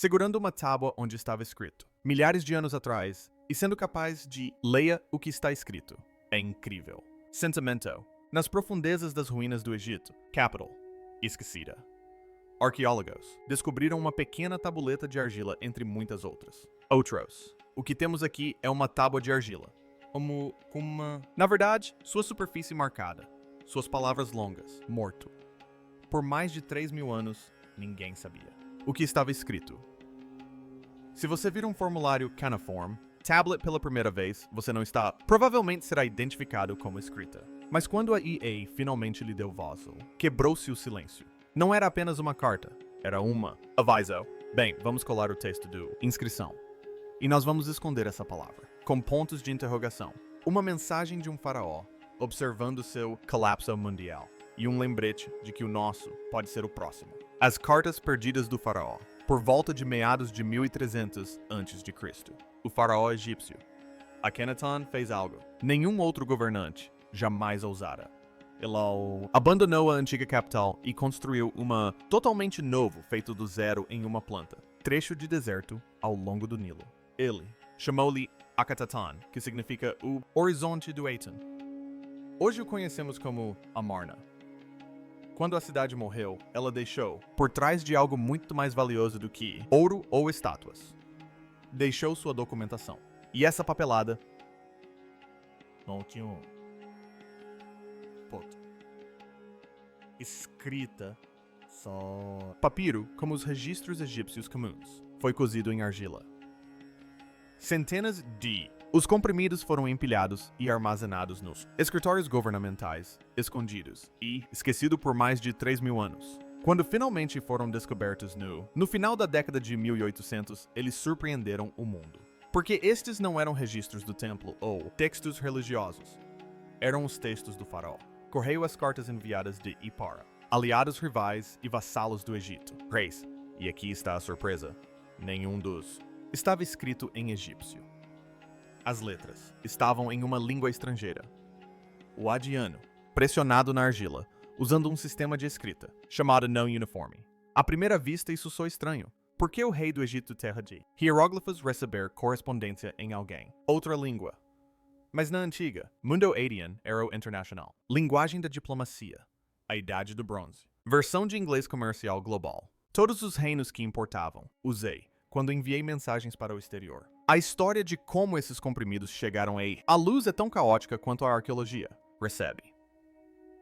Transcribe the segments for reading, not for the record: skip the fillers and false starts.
segurando uma tábua onde estava escrito, milhares de anos atrás, e sendo capaz de leia o que está escrito. É incrível. Sentimento. Nas profundezas das ruínas do Egito, capital, esquecida. Arqueólogos descobriram uma pequena tabuleta de argila entre muitas outras. Outros. O que temos aqui é uma tábua de argila. Como uma... Na verdade, sua superfície marcada. Suas palavras longas. Morto. Por mais de 3.000 anos, ninguém sabia. O que estava escrito. Se você vir um formulário cuneiform, tablet pela primeira vez, você não está... Provavelmente será identificado como escrita. Mas quando a EA finalmente lhe deu voz, quebrou-se o silêncio. Não era apenas uma carta, era uma aviso. Bem, vamos colar o texto do inscrição. E nós vamos esconder essa palavra, com pontos de interrogação. Uma mensagem de um faraó, observando seu colapso mundial. E um lembrete de que o nosso pode ser o próximo. As cartas perdidas do faraó, por volta de meados de 1300 a.C. O faraó egípcio. Akhenaton fez algo. Nenhum outro governante jamais ousara. Ele abandonou a antiga capital e construiu uma totalmente novo, feito do zero em uma planta. Trecho de deserto ao longo do Nilo. Ele chamou-lhe Akhenaton, que significa o horizonte do Aten. Hoje o conhecemos como Amarna. Quando a cidade morreu, ela deixou, por trás de algo muito mais valioso do que ouro ou estátuas, deixou sua documentação. E essa papelada não tinha escrita só... Papiro, como os registros egípcios comuns, foi cozido em argila. Centenas de... Os comprimidos foram empilhados e armazenados nos escritórios governamentais, escondidos e esquecido por mais de 3.000 anos. Quando finalmente foram descobertos no final da década de 1800, eles surpreenderam o mundo. Porque estes não eram registros do templo ou textos religiosos. Eram os textos do faraó. Correio as cartas enviadas de Ipara, aliados rivais e vassalos do Egito. Reis, e aqui está a surpresa, nenhum dos... Estava escrito em egípcio. As letras estavam em uma língua estrangeira. O adiano, pressionado na argila, usando um sistema de escrita, chamado não uniforme. À primeira vista isso soa estranho. Por que o rei do Egito terra de hieróglifos receber correspondência em alguém? Outra língua. Mas na antiga, Mundo Adian era o internacional. Linguagem da diplomacia. A Idade do Bronze. Versão de inglês comercial global. Todos os reinos que importavam, usei, quando enviei mensagens para o exterior. A história de como esses comprimidos chegaram aí. A luz é tão caótica quanto a arqueologia. Recebe.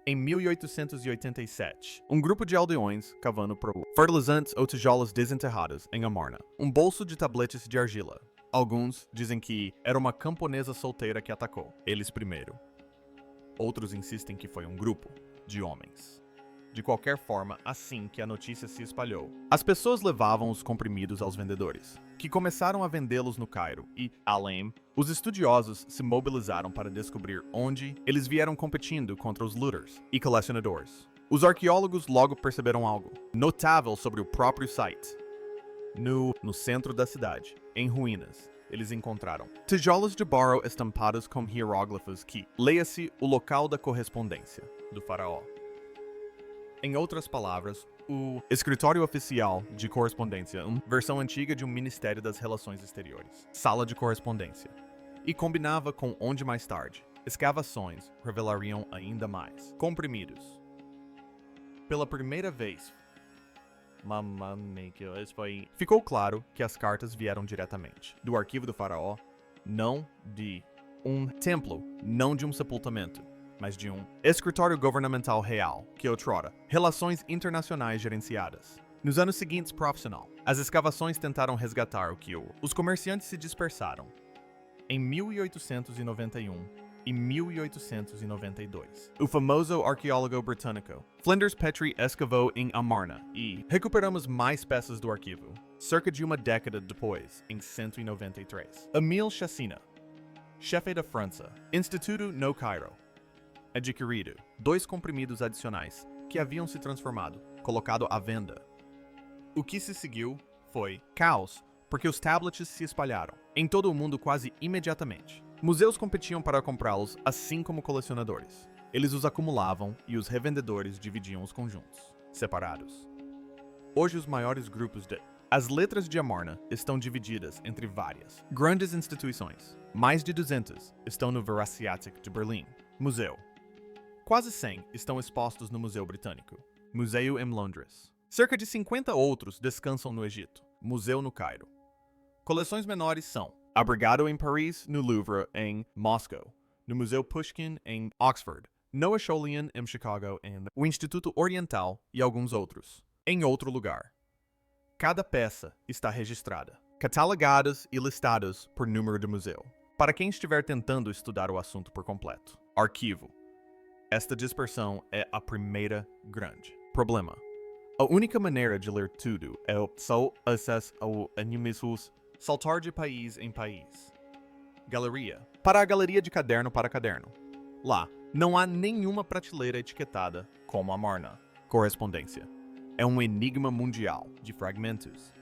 Em 1887, um grupo de aldeões cavando fertilizantes ou tijolos desenterrados em Amarna. Um bolso de tabletes de argila. Alguns dizem que era uma camponesa solteira que atacou, eles primeiro. Outros insistem que foi um grupo de homens. De qualquer forma, assim que a notícia se espalhou, as pessoas levavam os comprimidos aos vendedores, que começaram a vendê-los no Cairo e, além, os estudiosos se mobilizaram para descobrir onde eles vieram competindo contra os looters e colecionadores. Os arqueólogos logo perceberam algo notável sobre o próprio site. No centro da cidade, em ruínas, eles encontraram tijolos de barro estampados com hieróglifos que, leia-se, o local da correspondência do faraó. Em outras palavras, o escritório oficial de correspondência, versão antiga de um Ministério das Relações Exteriores, sala de correspondência, e combinava com onde mais tarde, escavações revelariam ainda mais. Comprimidos. Pela primeira vez, ficou claro que as cartas vieram diretamente do arquivo do faraó, não de um templo, não de um sepultamento, mas de um escritório governamental real, que outrora, relações internacionais gerenciadas. Nos anos seguintes, profissional, as escavações tentaram resgatar o que os comerciantes se dispersaram. Em 1891 e 1892, o famoso arqueólogo britânico Flinders Petrie escavou em Amarna e recuperamos mais peças do arquivo, cerca de uma década depois, em 193. Emile Chacina, chefe da França, Instituto no Cairo, adquirido 2 comprimidos adicionais que haviam se transformado, colocado à venda. O que se seguiu foi caos, porque os tablets se espalharam em todo o mundo quase imediatamente. Museus competiam para comprá-los, assim como colecionadores. Eles os acumulavam e os revendedores dividiam os conjuntos, separados. Hoje os maiores grupos de As letras de Amarna estão divididas entre várias grandes instituições. Mais de 200 estão no Eurasiatic de Berlim, museu. Quase 100 estão expostos no Museu Britânico, Museu em Londres. Cerca de 50 outros descansam no Egito, Museu no Cairo. Coleções menores são Abrigado em Paris, no Louvre, em Moscou, no Museu Pushkin, em Oxford, Noah Scholian, em Chicago, em o Instituto Oriental e alguns outros, em outro lugar. Cada peça está registrada, catalogadas e listadas por número de museu. Para quem estiver tentando estudar o assunto por completo. Arquivo. Esta dispersão é a primeira grande problema. A única maneira de ler tudo é só acesso ao animismos, saltar de país em país. Galeria. Para a galeria de caderno para caderno. Lá, não há nenhuma prateleira etiquetada como Amarna. Correspondência. É um enigma mundial de fragmentos.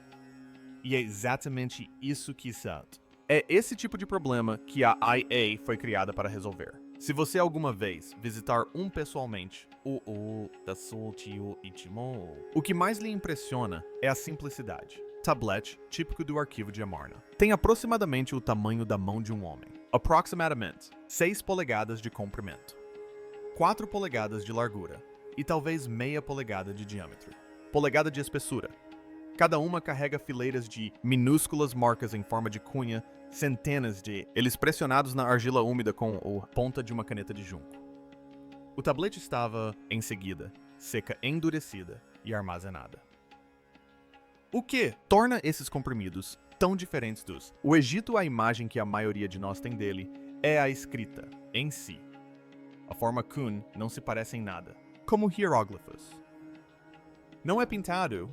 E é exatamente isso que SAT. É esse tipo de problema que a IA foi criada para resolver. Se você alguma vez visitar pessoalmente, o que mais lhe impressiona é a simplicidade. Tablet, típico do arquivo de Amarna. Tem aproximadamente o tamanho da mão de um homem. Aproximadamente 6 polegadas de comprimento, 4 polegadas de largura e talvez meia polegada de diâmetro. Polegada de espessura. Cada uma carrega fileiras de minúsculas marcas em forma de cunha, centenas de eles pressionados na argila úmida com a ponta de uma caneta de junco. O tablete estava, em seguida, seca endurecida e armazenada. O que torna esses comprimidos tão diferentes dos? O Egito, a imagem que a maioria de nós tem dele, é a escrita, em si. A forma Kun não se parece em nada, como hieróglifos. Não é pintado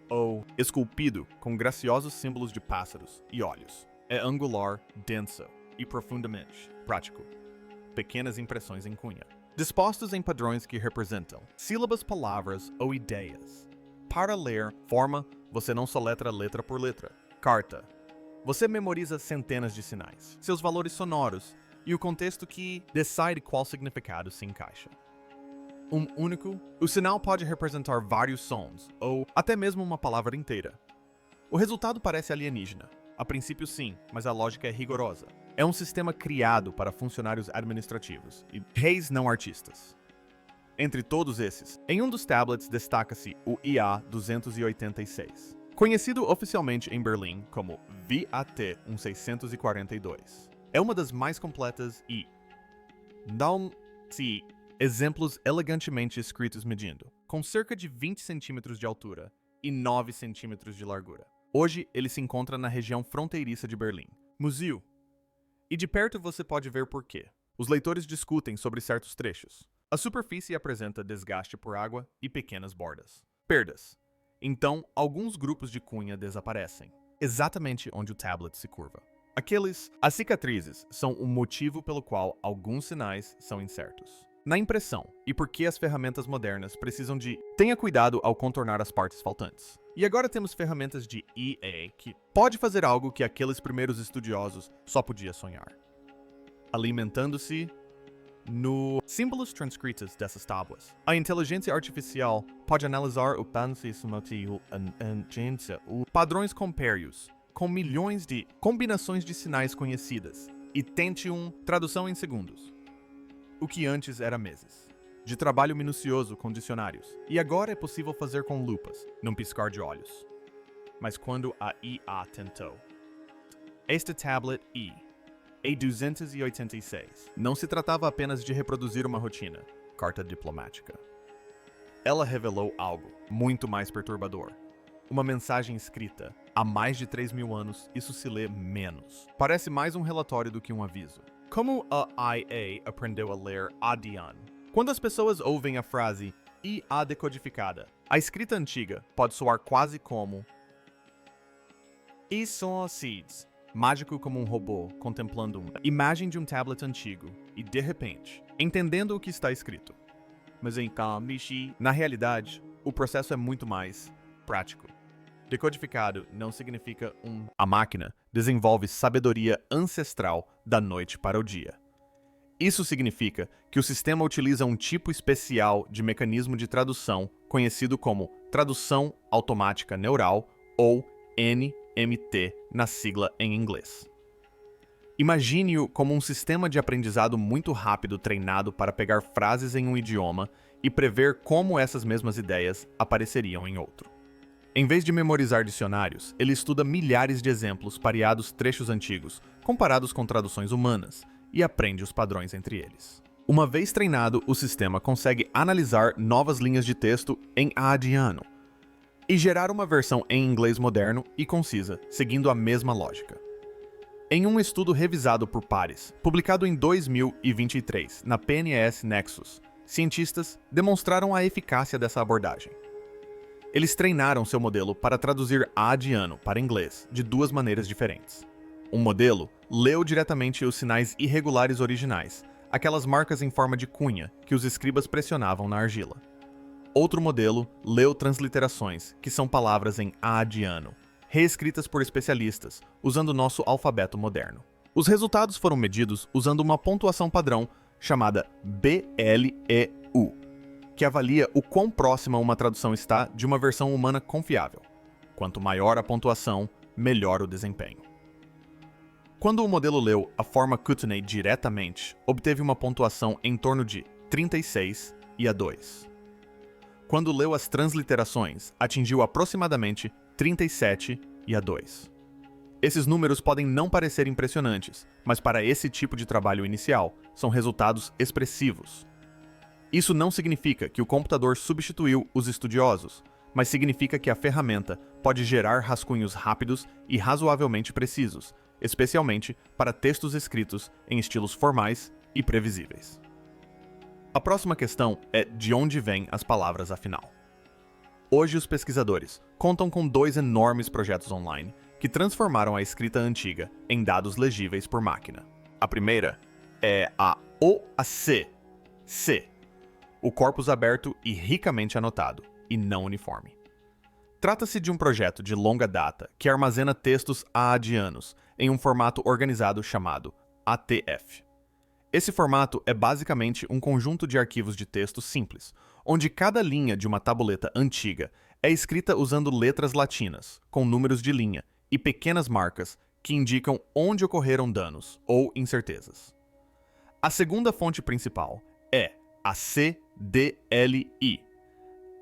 ou esculpido com graciosos símbolos de pássaros e olhos. É angular, denso e profundamente prático. Pequenas impressões em cunha, dispostos em padrões que representam sílabas, palavras ou ideias. Para ler, forma, você não soletra letra por letra. Carta. Você memoriza centenas de sinais, seus valores sonoros e o contexto que decide qual significado se encaixa. O sinal pode representar vários sons, ou até mesmo uma palavra inteira. O resultado parece alienígena. A princípio sim, mas a lógica é rigorosa. É um sistema criado para funcionários administrativos e reis não artistas. Entre todos esses, em um dos tablets destaca-se o IA-286, conhecido oficialmente em Berlim como VAT-1642. É uma das mais completas e dão-se exemplos elegantemente escritos medindo, com cerca de 20 centímetros de altura e 9 centímetros de largura. Hoje, ele se encontra na região fronteiriça de Berlim, Museu. E de perto você pode ver por quê. Os leitores discutem sobre certos trechos. A superfície apresenta desgaste por água e pequenas bordas. Perdas. Então, alguns grupos de cunha desaparecem, exatamente onde o tablet se curva. As cicatrizes são o motivo pelo qual alguns sinais são incertos. Na impressão, e porque as ferramentas modernas precisam de tenha cuidado ao contornar as partes faltantes. E agora temos ferramentas de EA que pode fazer algo que aqueles primeiros estudiosos só podia sonhar. Alimentando-se no símbolos transcritos dessas tábuas. A inteligência artificial pode analisar o padrões compérios com milhões de combinações de sinais conhecidas e tente tradução em segundos. O que antes era meses de trabalho minucioso com dicionários, e agora é possível fazer com lupas, num piscar de olhos. Mas quando a IA tentou, este tablet A286 não se tratava apenas de reproduzir uma rotina, carta diplomática. Ela revelou algo muito mais perturbador. Uma mensagem escrita há mais de 3.000 anos, isso se lê menos. Parece mais um relatório do que um aviso. Como a IA aprendeu a ler Adian? Quando as pessoas ouvem a frase IA decodificada, a escrita antiga pode soar quase como Seeds, mágico como um robô contemplando uma imagem de um tablet antigo e, de repente, entendendo o que está escrito. Mas na realidade, o processo é muito mais prático. Decodificado não significa A máquina desenvolve sabedoria ancestral da noite para o dia. Isso significa que o sistema utiliza um tipo especial de mecanismo de tradução conhecido como tradução automática neural ou NMT na sigla em inglês. Imagine-o como um sistema de aprendizado muito rápido treinado para pegar frases em um idioma e prever como essas mesmas ideias apareceriam em outro. Em vez de memorizar dicionários, ele estuda milhares de exemplos pareados trechos antigos, comparados com traduções humanas, e aprende os padrões entre eles. Uma vez treinado, o sistema consegue analisar novas linhas de texto em adiano e gerar uma versão em inglês moderno e concisa, seguindo a mesma lógica. Em um estudo revisado por pares, publicado em 2023 na PNAS Nexus, cientistas demonstraram a eficácia dessa abordagem. Eles treinaram seu modelo para traduzir adiano para inglês de duas maneiras diferentes. Um modelo leu diretamente os sinais irregulares originais, aquelas marcas em forma de cunha que os escribas pressionavam na argila. Outro modelo leu transliterações, que são palavras em adiano, reescritas por especialistas, usando nosso alfabeto moderno. Os resultados foram medidos usando uma pontuação padrão chamada BLEU, que avalia o quão próxima uma tradução está de uma versão humana confiável. Quanto maior a pontuação, melhor o desempenho. Quando o modelo leu a forma Kootenai diretamente, obteve uma pontuação em torno de 36 e a 2. Quando leu as transliterações, atingiu aproximadamente 37 e a 2. Esses números podem não parecer impressionantes, mas para esse tipo de trabalho inicial, são resultados expressivos. Isso não significa que o computador substituiu os estudiosos, mas significa que a ferramenta pode gerar rascunhos rápidos e razoavelmente precisos, especialmente para textos escritos em estilos formais e previsíveis. A próxima questão é de onde vêm as palavras afinal. Hoje os pesquisadores contam com 2 enormes projetos online que transformaram a escrita antiga em dados legíveis por máquina. A primeira é a OAC, C, o corpus aberto e ricamente anotado, e não uniforme. Trata-se de um projeto de longa data que armazena textos adianos em um formato organizado chamado ATF. Esse formato é basicamente um conjunto de arquivos de texto simples, onde cada linha de uma tabuleta antiga é escrita usando letras latinas, com números de linha e pequenas marcas que indicam onde ocorreram danos ou incertezas. A segunda fonte principal é a CDLI,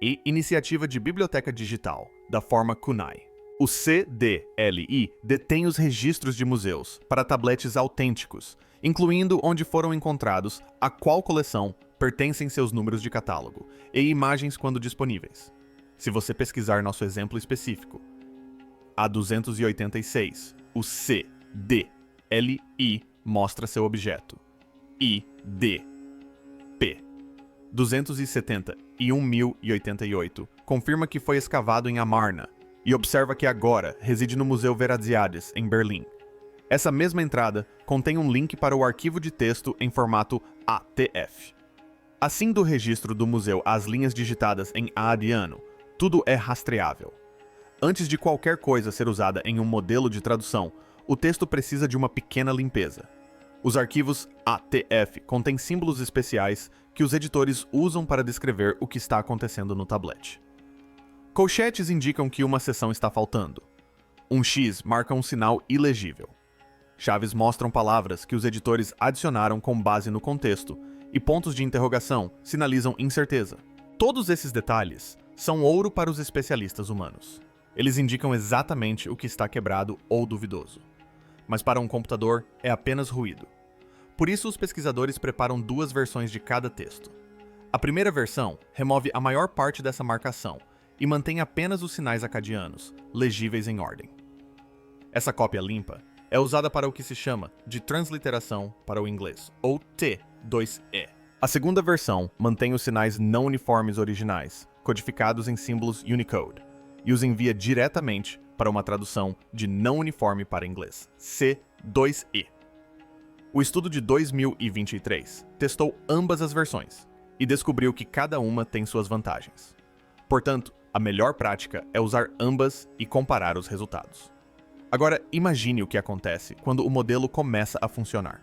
e Iniciativa de Biblioteca Digital, da forma CUNAI. O CDLI detém os registros de museus para tabletes autênticos, incluindo onde foram encontrados, a qual coleção pertencem seus números de catálogo e imagens quando disponíveis. Se você pesquisar nosso exemplo específico, a 286, o CDLI mostra seu objeto, IDP 271.088 confirma que foi escavado em Amarna e observa que agora reside no Museu Veradiades, em Berlim. Essa mesma entrada contém um link para o arquivo de texto em formato ATF. Assim do registro do museu às linhas digitadas em adiano, tudo é rastreável. Antes de qualquer coisa ser usada em um modelo de tradução, o texto precisa de uma pequena limpeza. Os arquivos ATF contêm símbolos especiais que os editores usam para descrever o que está acontecendo no tablet. Colchetes indicam que uma seção está faltando. Um X marca um sinal ilegível. Chaves mostram palavras que os editores adicionaram com base no contexto, e pontos de interrogação sinalizam incerteza. Todos esses detalhes são ouro para os especialistas humanos. Eles indicam exatamente o que está quebrado ou duvidoso. Mas para um computador é apenas ruído. Por isso, os pesquisadores preparam 2 versões de cada texto. A primeira versão remove a maior parte dessa marcação e mantém apenas os sinais acadianos, legíveis em ordem. Essa cópia limpa é usada para o que se chama de transliteração para o inglês, ou T2E. A segunda versão mantém os sinais não uniformes originais, codificados em símbolos Unicode, e os envia diretamente para uma tradução de não uniforme para inglês, C2E. O estudo de 2023 testou ambas as versões e descobriu que cada uma tem suas vantagens. Portanto, a melhor prática é usar ambas e comparar os resultados. Agora, imagine o que acontece quando o modelo começa a funcionar.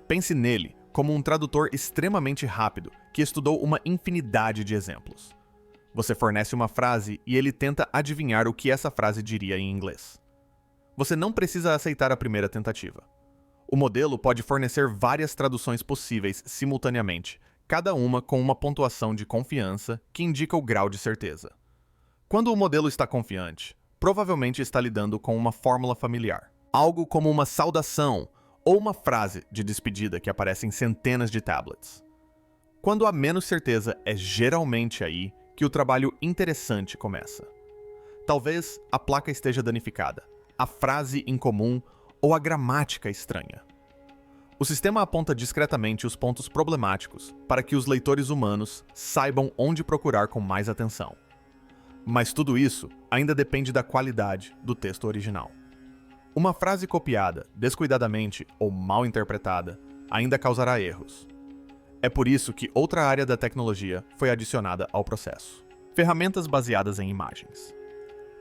Pense nele como um tradutor extremamente rápido que estudou uma infinidade de exemplos. Você fornece uma frase e ele tenta adivinhar o que essa frase diria em inglês. Você não precisa aceitar a primeira tentativa. O modelo pode fornecer várias traduções possíveis simultaneamente, cada uma com uma pontuação de confiança que indica o grau de certeza. Quando o modelo está confiante, provavelmente está lidando com uma fórmula familiar, algo como uma saudação ou uma frase de despedida que aparece em centenas de tablets. Quando há menos certeza, é geralmente aí que o trabalho interessante começa. Talvez a placa esteja danificada, a frase incomum ou a gramática estranha. O sistema aponta discretamente os pontos problemáticos para que os leitores humanos saibam onde procurar com mais atenção. Mas tudo isso ainda depende da qualidade do texto original. Uma frase copiada, descuidadamente ou mal interpretada, ainda causará erros. É por isso que outra área da tecnologia foi adicionada ao processo: ferramentas baseadas em imagens.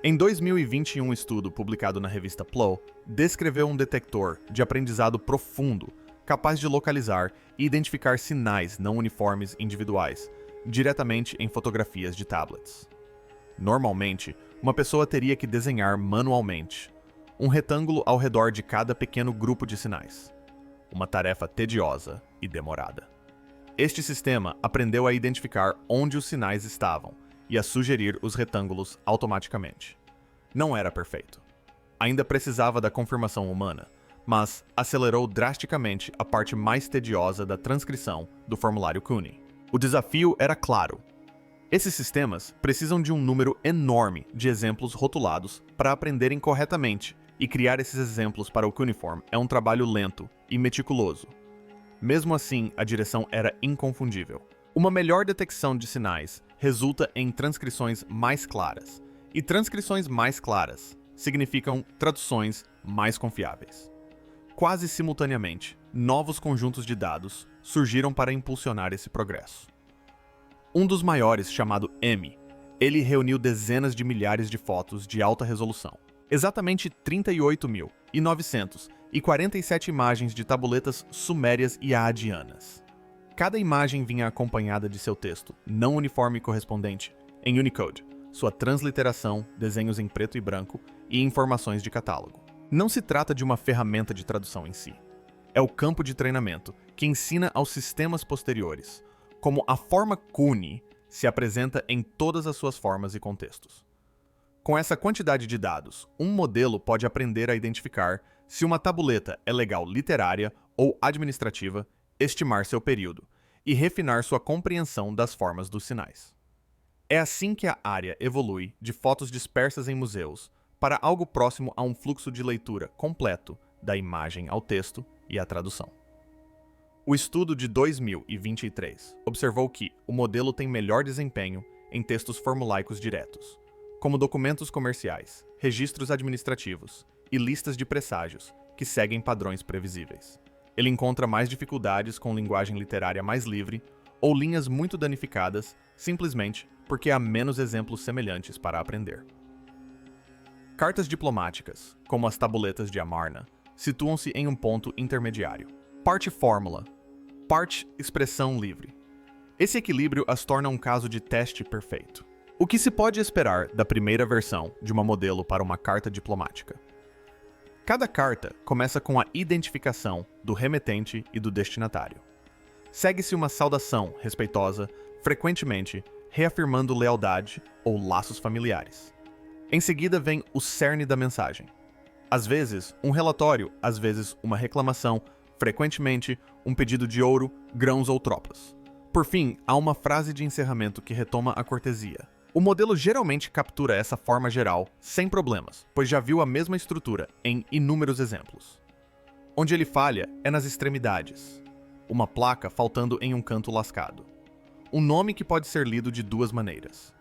Em 2021, um estudo publicado na revista PLOS descreveu um detector de aprendizado profundo capaz de localizar e identificar sinais não uniformes individuais diretamente em fotografias de tablets. Normalmente, uma pessoa teria que desenhar manualmente um retângulo ao redor de cada pequeno grupo de sinais. Uma tarefa tediosa e demorada. Este sistema aprendeu a identificar onde os sinais estavam e a sugerir os retângulos automaticamente. Não era perfeito. Ainda precisava da confirmação humana, mas acelerou drasticamente a parte mais tediosa da transcrição do formulário CUNY. O desafio era claro. Esses sistemas precisam de um número enorme de exemplos rotulados para aprenderem corretamente, e criar esses exemplos para o Cuneiform é um trabalho lento e meticuloso. Mesmo assim, a direção era inconfundível. Uma melhor detecção de sinais resulta em transcrições mais claras, e transcrições mais claras significam traduções mais confiáveis. Quase simultaneamente, novos conjuntos de dados surgiram para impulsionar esse progresso. Um dos maiores, chamado M, ele reuniu dezenas de milhares de fotos de alta resolução. Exatamente 38.947 imagens de tabuletas sumérias e aadianas. Cada imagem vinha acompanhada de seu texto, não uniforme correspondente, em Unicode, sua transliteração, desenhos em preto e branco e informações de catálogo. Não se trata de uma ferramenta de tradução em si. É o campo de treinamento que ensina aos sistemas posteriores como a forma CUNY se apresenta em todas as suas formas e contextos. Com essa quantidade de dados, um modelo pode aprender a identificar se uma tabuleta é legal literária ou administrativa, estimar seu período e refinar sua compreensão das formas dos sinais. É assim que a área evolui de fotos dispersas em museus para algo próximo a um fluxo de leitura completo da imagem ao texto e à tradução. O estudo de 2023 observou que o modelo tem melhor desempenho em textos formulaicos diretos, como documentos comerciais, registros administrativos e listas de presságios que seguem padrões previsíveis. Ele encontra mais dificuldades com linguagem literária mais livre ou linhas muito danificadas simplesmente porque há menos exemplos semelhantes para aprender. Cartas diplomáticas, como as tabuletas de Amarna, situam-se em um ponto intermediário. Parte fórmula, parte expressão livre. Esse equilíbrio as torna um caso de teste perfeito. O que se pode esperar da primeira versão de uma modelo para uma carta diplomática? Cada carta começa com a identificação do remetente e do destinatário. Segue-se uma saudação respeitosa, frequentemente reafirmando lealdade ou laços familiares. Em seguida vem o cerne da mensagem. Às vezes, um relatório, às vezes, uma reclamação, frequentemente, um pedido de ouro, grãos ou tropas. Por fim, há uma frase de encerramento que retoma a cortesia. O modelo geralmente captura essa forma geral sem problemas, pois já viu a mesma estrutura em inúmeros exemplos. Onde ele falha é nas extremidades. Uma placa faltando em um canto lascado. Um nome que pode ser lido de duas maneiras.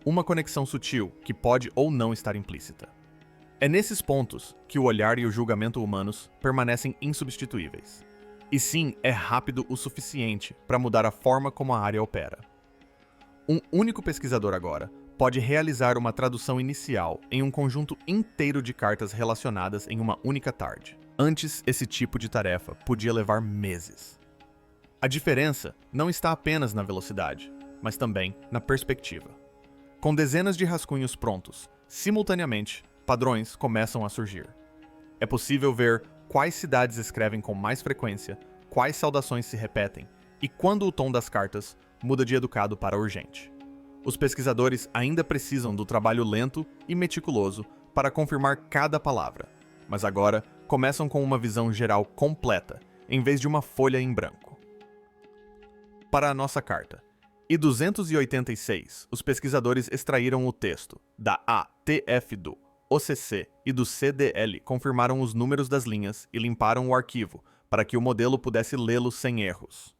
Uma conexão sutil que pode ou não estar implícita. É nesses pontos que o olhar e o julgamento humanos permanecem insubstituíveis. E sim, é rápido o suficiente para mudar a forma como a área opera. Um único pesquisador agora pode realizar uma tradução inicial em um conjunto inteiro de cartas relacionadas em uma única tarde. Antes, esse tipo de tarefa podia levar meses. A diferença não está apenas na velocidade, mas também na perspectiva. Com dezenas de rascunhos prontos, simultaneamente, padrões começam a surgir. É possível ver quais cidades escrevem com mais frequência, quais saudações se repetem e quando o tom das cartas muda de educado para urgente. Os pesquisadores ainda precisam do trabalho lento e meticuloso para confirmar cada palavra, mas agora começam com uma visão geral completa, em vez de uma folha em branco. Para a nossa carta. I-286, os pesquisadores extraíram o texto da ATF do OCC e do CDL, confirmaram os números das linhas e limparam o arquivo para que o modelo pudesse lê-lo sem erros.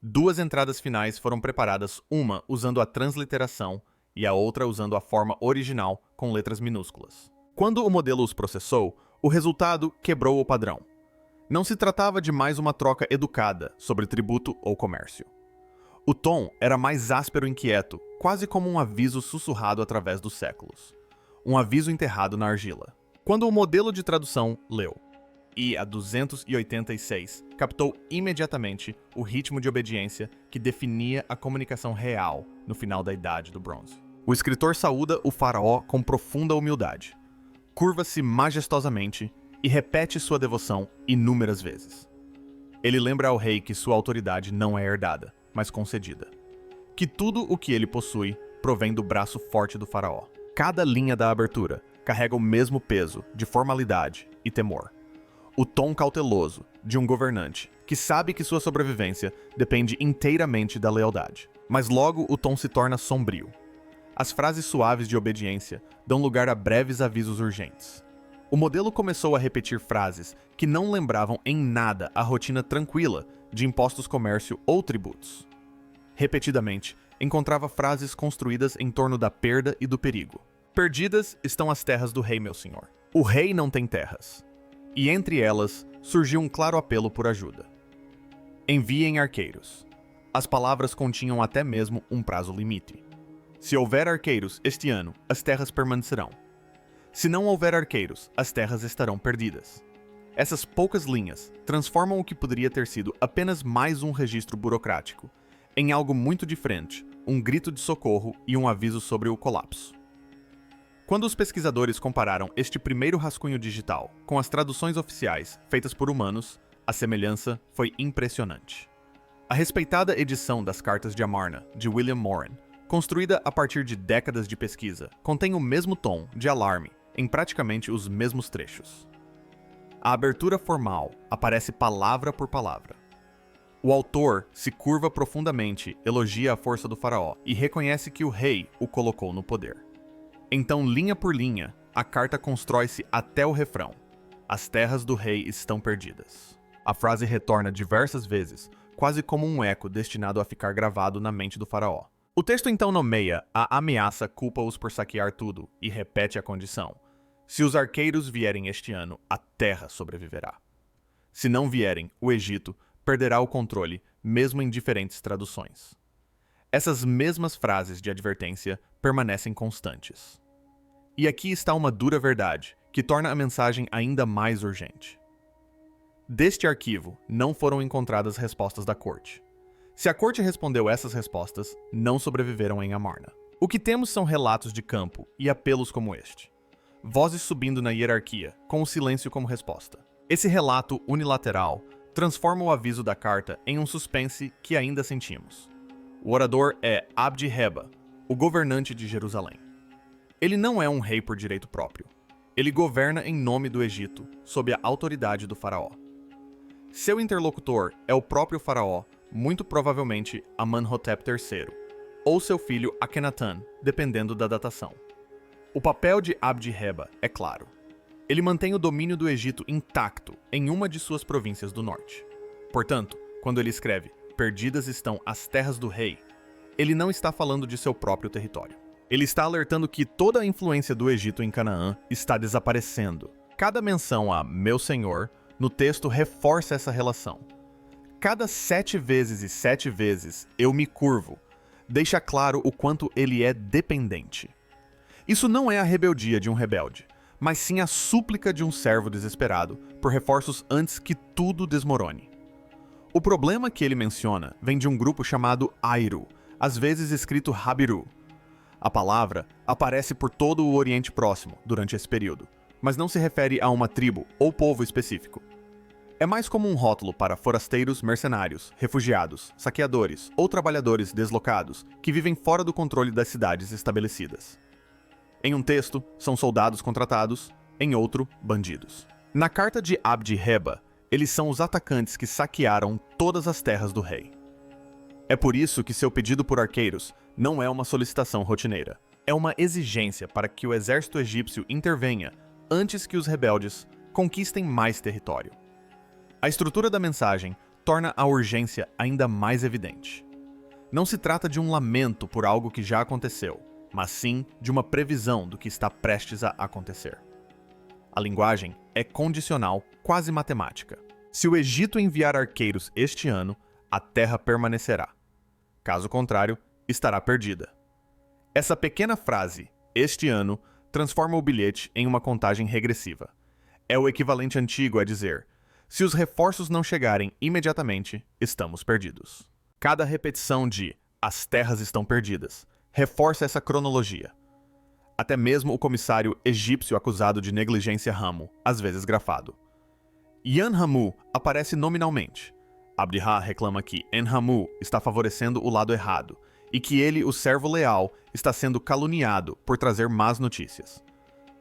2 entradas finais foram preparadas, uma usando a transliteração e a outra usando a forma original com letras minúsculas. Quando o modelo os processou, o resultado quebrou o padrão. Não se tratava de mais uma troca educada sobre tributo ou comércio. O tom era mais áspero e inquieto, quase como um aviso sussurrado através dos séculos. Um aviso enterrado na argila. Quando o modelo de tradução leu, I-286 captou imediatamente o ritmo de obediência que definia a comunicação real no final da Idade do Bronze. O escritor saúda o faraó com profunda humildade, curva-se majestosamente e repete sua devoção inúmeras vezes. Ele lembra ao rei que sua autoridade não é herdada, mas concedida. Que tudo o que ele possui provém do braço forte do faraó. Cada linha da abertura carrega o mesmo peso de formalidade e temor. O tom cauteloso de um governante que sabe que sua sobrevivência depende inteiramente da lealdade. Mas logo o tom se torna sombrio. As frases suaves de obediência dão lugar a breves avisos urgentes. O modelo começou a repetir frases que não lembravam em nada a rotina tranquila de impostos, comércio ou tributos. Repetidamente, encontrava frases construídas em torno da perda e do perigo. Perdidas estão as terras do rei, meu senhor. O rei não tem terras. E entre elas surgiu um claro apelo por ajuda. Enviem arqueiros. As palavras continham até mesmo um prazo limite. Se houver arqueiros este ano, as terras permanecerão. Se não houver arqueiros, as terras estarão perdidas. Essas poucas linhas transformam o que poderia ter sido apenas mais um registro burocrático em algo muito diferente, um grito de socorro e um aviso sobre o colapso. Quando os pesquisadores compararam este primeiro rascunho digital com as traduções oficiais feitas por humanos, a semelhança foi impressionante. A respeitada edição das Cartas de Amarna, de William Moran, construída a partir de décadas de pesquisa, contém o mesmo tom de alarme em praticamente os mesmos trechos. A abertura formal aparece palavra por palavra. O autor se curva profundamente, elogia a força do faraó e reconhece que o rei o colocou no poder. Então, linha por linha, a carta constrói-se até o refrão. As terras do rei estão perdidas. A frase retorna diversas vezes, quase como um eco destinado a ficar gravado na mente do faraó. O texto então nomeia a ameaça, culpa-os por saquear tudo e repete a condição. Se os arqueiros vierem este ano, a terra sobreviverá. Se não vierem, o Egito perderá o controle, mesmo em diferentes traduções. Essas mesmas frases de advertência permanecem constantes. E aqui está uma dura verdade, que torna a mensagem ainda mais urgente. Deste arquivo, não foram encontradas respostas da corte. Se a corte respondeu essas respostas, não sobreviveram em Amarna. O que temos são relatos de campo e apelos como este. Vozes subindo na hierarquia, com o silêncio como resposta. Esse relato unilateral transforma o aviso da carta em um suspense que ainda sentimos. O orador é Abdi-Heba, o governante de Jerusalém. Ele não é um rei por direito próprio. Ele governa em nome do Egito, sob a autoridade do faraó. Seu interlocutor é o próprio faraó, muito provavelmente Amenhotep III, ou seu filho Akhenaten, dependendo da datação. O papel de Abdi-Heba é claro. Ele mantém o domínio do Egito intacto em uma de suas províncias do norte. Portanto, quando ele escreve "Perdidas estão as terras do rei", ele não está falando de seu próprio território. Ele está alertando que toda a influência do Egito em Canaã está desaparecendo. Cada menção a "meu senhor" no texto reforça essa relação. Cada 7 vezes e 7 vezes eu me curvo deixa claro o quanto ele é dependente. Isso não é a rebeldia de um rebelde, mas sim a súplica de um servo desesperado por reforços antes que tudo desmorone. O problema que ele menciona vem de um grupo chamado Airu, às vezes escrito Habiru. A palavra aparece por todo o Oriente Próximo durante esse período, mas não se refere a uma tribo ou povo específico. É mais como um rótulo para forasteiros, mercenários, refugiados, saqueadores ou trabalhadores deslocados que vivem fora do controle das cidades estabelecidas. Em um texto, são soldados contratados, em outro, bandidos. Na carta de Abdi-Heba, eles são os atacantes que saquearam todas as terras do rei. É por isso que seu pedido por arqueiros não é uma solicitação rotineira. É uma exigência para que o exército egípcio intervenha antes que os rebeldes conquistem mais território. A estrutura da mensagem torna a urgência ainda mais evidente. Não se trata de um lamento por algo que já aconteceu, mas sim de uma previsão do que está prestes a acontecer. A linguagem é condicional, quase matemática. Se o Egito enviar arqueiros este ano, a terra permanecerá. Caso contrário, estará perdida. Essa pequena frase, este ano, transforma o bilhete em uma contagem regressiva. É o equivalente antigo a dizer: se os reforços não chegarem imediatamente, estamos perdidos. Cada repetição de "as terras estão perdidas" reforça essa cronologia. Até mesmo o comissário egípcio acusado de negligência Ramu, às vezes grafado. Yan-Hamu aparece nominalmente. Abdi-Ha reclama que En-Hamu está favorecendo o lado errado e que ele, o servo leal, está sendo caluniado por trazer más notícias.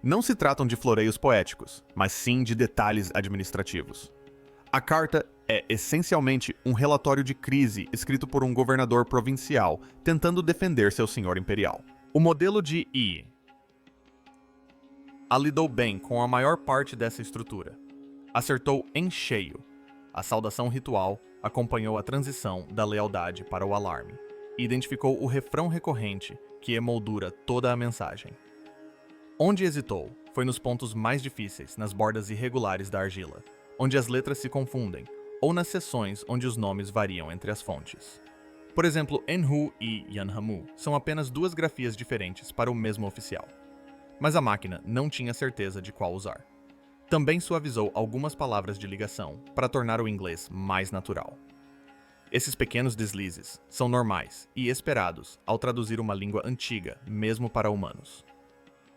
Não se tratam de floreios poéticos, mas sim de detalhes administrativos. A carta é essencialmente um relatório de crise escrito por um governador provincial tentando defender seu senhor imperial. O modelo de lidou bem com a maior parte dessa estrutura. Acertou em cheio. A saudação ritual acompanhou a transição da lealdade para o alarme e identificou o refrão recorrente que emoldura toda a mensagem. Onde hesitou foi nos pontos mais difíceis, nas bordas irregulares da argila, onde as letras se confundem, ou nas seções onde os nomes variam entre as fontes. Por exemplo, Enhu e Yan-Hamu são apenas duas grafias diferentes para o mesmo oficial. Mas a máquina não tinha certeza de qual usar. Também suavizou algumas palavras de ligação para tornar o inglês mais natural. Esses pequenos deslizes são normais e esperados ao traduzir uma língua antiga, mesmo para humanos.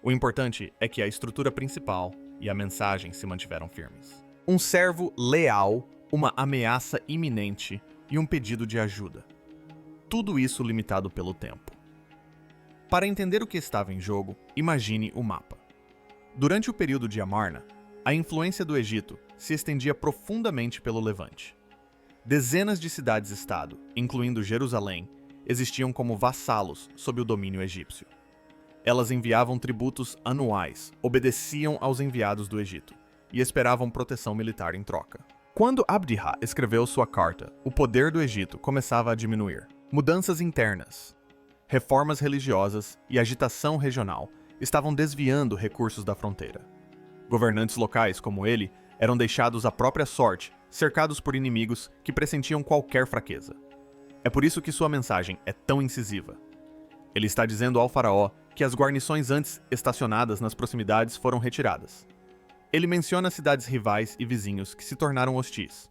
O importante é que a estrutura principal e a mensagem se mantiveram firmes. Um servo leal, uma ameaça iminente e um pedido de ajuda. Tudo isso limitado pelo tempo. Para entender o que estava em jogo, imagine o mapa. Durante o período de Amarna, a influência do Egito se estendia profundamente pelo Levante. Dezenas de cidades-estado, incluindo Jerusalém, existiam como vassalos sob o domínio egípcio. Elas enviavam tributos anuais, obedeciam aos enviados do Egito e esperavam proteção militar em troca. Quando Abdi-Ha escreveu sua carta, o poder do Egito começava a diminuir. Mudanças internas, reformas religiosas e agitação regional estavam desviando recursos da fronteira. Governantes locais como ele eram deixados à própria sorte, cercados por inimigos que pressentiam qualquer fraqueza. É por isso que sua mensagem é tão incisiva. Ele está dizendo ao faraó que as guarnições antes estacionadas nas proximidades foram retiradas. Ele menciona cidades rivais e vizinhos que se tornaram hostis.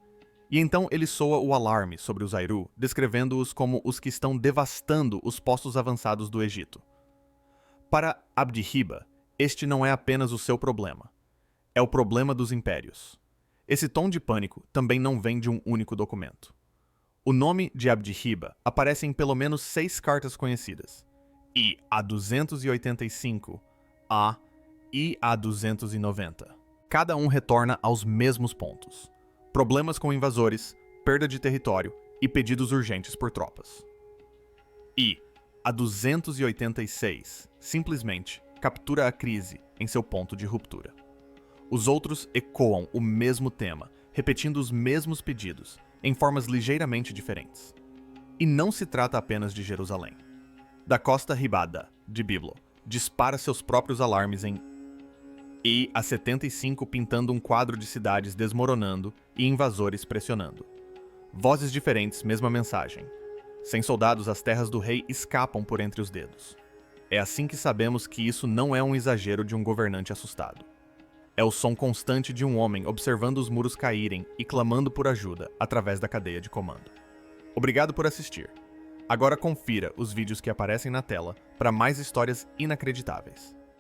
E então ele soa o alarme sobre os Airu, descrevendo-os como os que estão devastando os postos avançados do Egito. Para Abdi-Heba, este não é apenas o seu problema. É o problema dos impérios. Esse tom de pânico também não vem de um único documento. O nome de Abdi-Heba aparece em pelo menos 6 cartas conhecidas, e a 285, a e a 290. Cada um retorna aos mesmos pontos: problemas com invasores, perda de território e pedidos urgentes por tropas. E a 286 simplesmente captura a crise em seu ponto de ruptura. Os outros ecoam o mesmo tema, repetindo os mesmos pedidos, em formas ligeiramente diferentes. E não se trata apenas de Jerusalém. Da costa Ribada, de Biblo, dispara seus próprios alarmes em e a 75 pintando um quadro de cidades desmoronando e invasores pressionando. Vozes diferentes, mesma mensagem. Sem soldados, as terras do rei escapam por entre os dedos. É assim que sabemos que isso não é um exagero de um governante assustado. É o som constante de um homem observando os muros caírem e clamando por ajuda através da cadeia de comando. Obrigado por assistir. Agora confira os vídeos que aparecem na tela para mais histórias inacreditáveis.